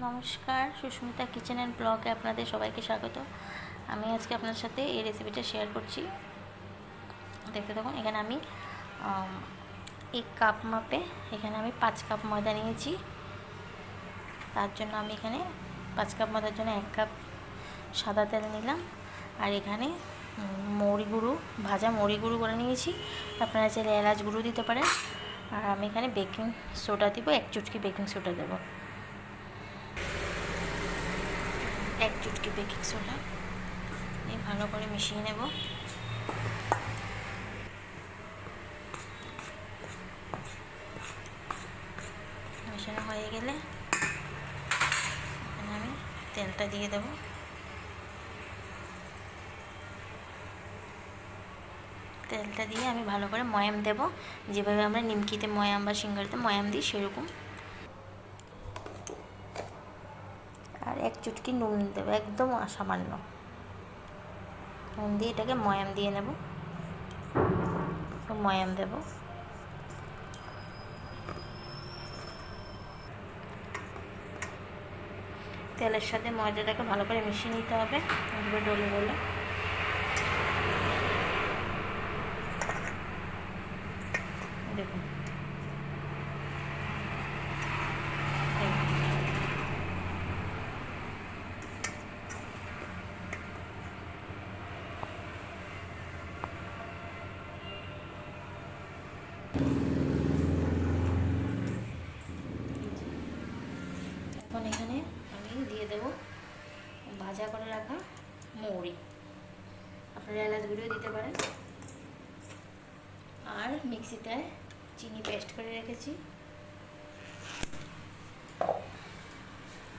নমস্কার, Susmita kitchen and ব্লগে আপনাদের সবাইকে স্বাগত। আমি আজকে আপনার সাথে এই রেসিপিটা শেয়ার করছি। দেখতে থাকুন। এখানে আমি এক কাপ মাপে এখানে আমি 5 কাপ ময়দা নিয়েছি। তার জন্য আমি এখানে 5 কাপ ময়দার জন্য 1 কাপ সাদা তেল নিলাম। আর এখানে মৌরি গুঁড়ো, ভাজা মৌরি গুঁড়ো করে নিয়েছি। আপনারা চাইলে এলাচ গুঁড়ো দিতে পারেন। আর আমি এখানে বেকিং সোডা দিব, 1 চুটকি বেকিং সোডা দেবো, 1 চুটকি বেকিং সোডা দিয়ে ভালো করে মিশিয়ে নেব। মেশানো হয়ে গেলে এখানে আমি তেলটা দিয়ে দেব। তেলটা দিয়ে আমি ভালো করে ময়াম দেব, যেভাবে আমরা নিমকিতে ময়াম বা সিঙ্গারাতে ময়াম দিই সেরকম। আর 1 চুটকি নুন দেবো, একদম সামান্য নুন দিয়ে এটাকে ময়াম দিয়ে নেব। ময়াম দেব। তেলের সাথে ময়দাটাকে ভালো করে মিশিয়ে নিতে হবে, এভাবে ডলে ডলে। দেখুন এখন এখানে আমি দিয়ে দেব ভাজা করে রাখা মৌরি, আপনারা এলাচ গুঁড়িও দিতে পারেন। আর মিক্সিটায় চিনি পেস্ট করে রেখেছি,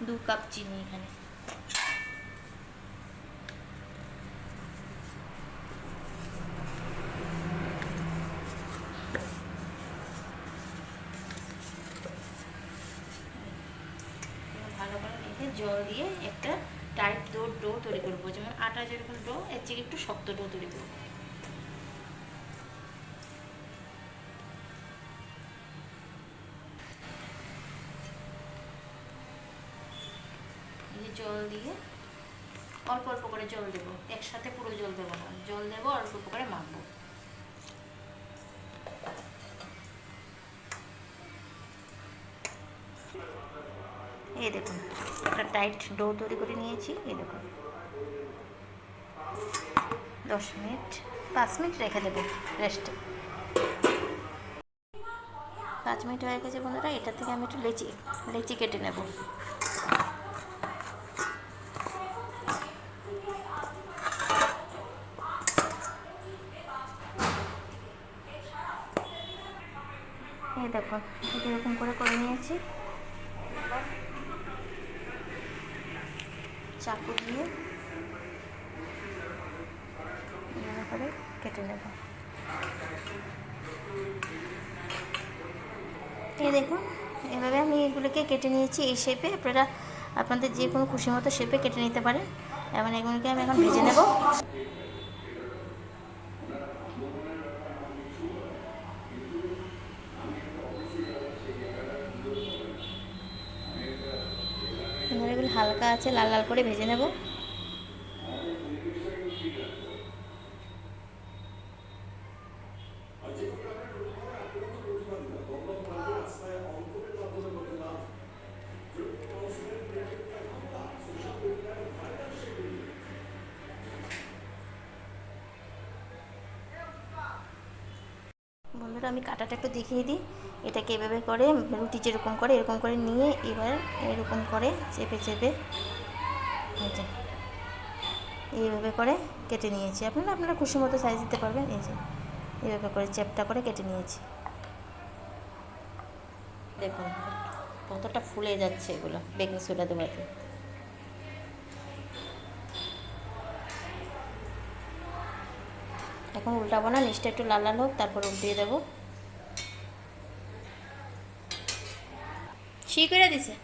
2 কাপ চিনি এখানে। ভালো করে রেখে জল দিয়ে একটা টাইট ডো তৈরি করবো, যেমন আটা যেরকম ডো, এর থেকে একটু শক্ত ডো তৈরি করবো। এই জল দিয়ে অল্প অল্প করে জল দেবো, একসাথে পুরো জল দেবো না, জল দেবো অল্প অল্প করে মাখবো। এই দেখুন একটা টাইট ডো তৈরি করে নিয়েছি। এই দেখুন 5 মিনিট রেখে দেবো রেস্টে। 5 মিনিট হয়ে গেছে বন্ধুরা। এটা থেকে আমি একটু লেচি কেটে নেব। এই দেখুন এরকম করে নিয়েছি। চাকু দিয়ে এভাবে করে কেটে নেব। এই দেখুন এভাবে আমি এগুলোকে কেটে নিয়েছি এই শেপে। আপনারা আপনাদের যে কোনো খুশি মতো শেপে কেটে নিতে পারেন। এবং এগুলোকে আমি এখন ভেজে নেব। এগুলো হালকা আছে লাল লাল করে ভেজে নেব। বন্ধুরা আমি কাটাটা একটু দেখিয়ে দিই। এটাকে এভাবে করে রুটি যেরকম করে এরকম করে নিয়ে এবার এরকম করে চেপে এইভাবে করে কেটে নিয়েছি। আপনারা খুশি মতো সাইজ দিতে পারবেন। এই যে এইভাবে করে চ্যাপটা করে কেটে নিয়েছি। দেখুন কতটা ফুলে যাচ্ছে এগুলো বেকিং সোডা দেওয়াতে। এখন উল্টাবো না, নিচটা একটু লাল লাল হোক, তারপর উল্টিয়ে দেবো। করে দিছে।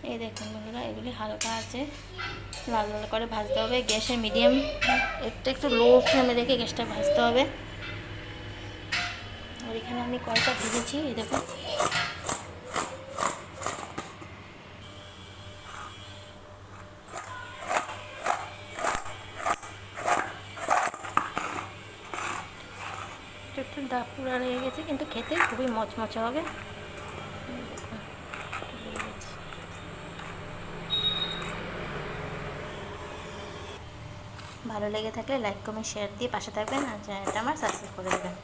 এই দেখুন বন্ধুরা এগুলি হালকা আছে, লাল লাল করে ভাজতে হবে। গ্যাসের মিডিয়াম একটু লো ফ্লেমে রেখে গ্যাসটা ভাজতে হবে। আর এখানে আমি কয়টা ভেজেছি, এই দেখুন একটু দাগ পুরা লেগে গেছে, কিন্তু খেতে খুবই মচমচে হবে। ভালো লেগে থাকলে লাইক কমেন্ট শেয়ার দিয়ে পাশে থাকবেন, আর চ্যানেলটা আমার সাবস্ক্রাইব করে দেবেন।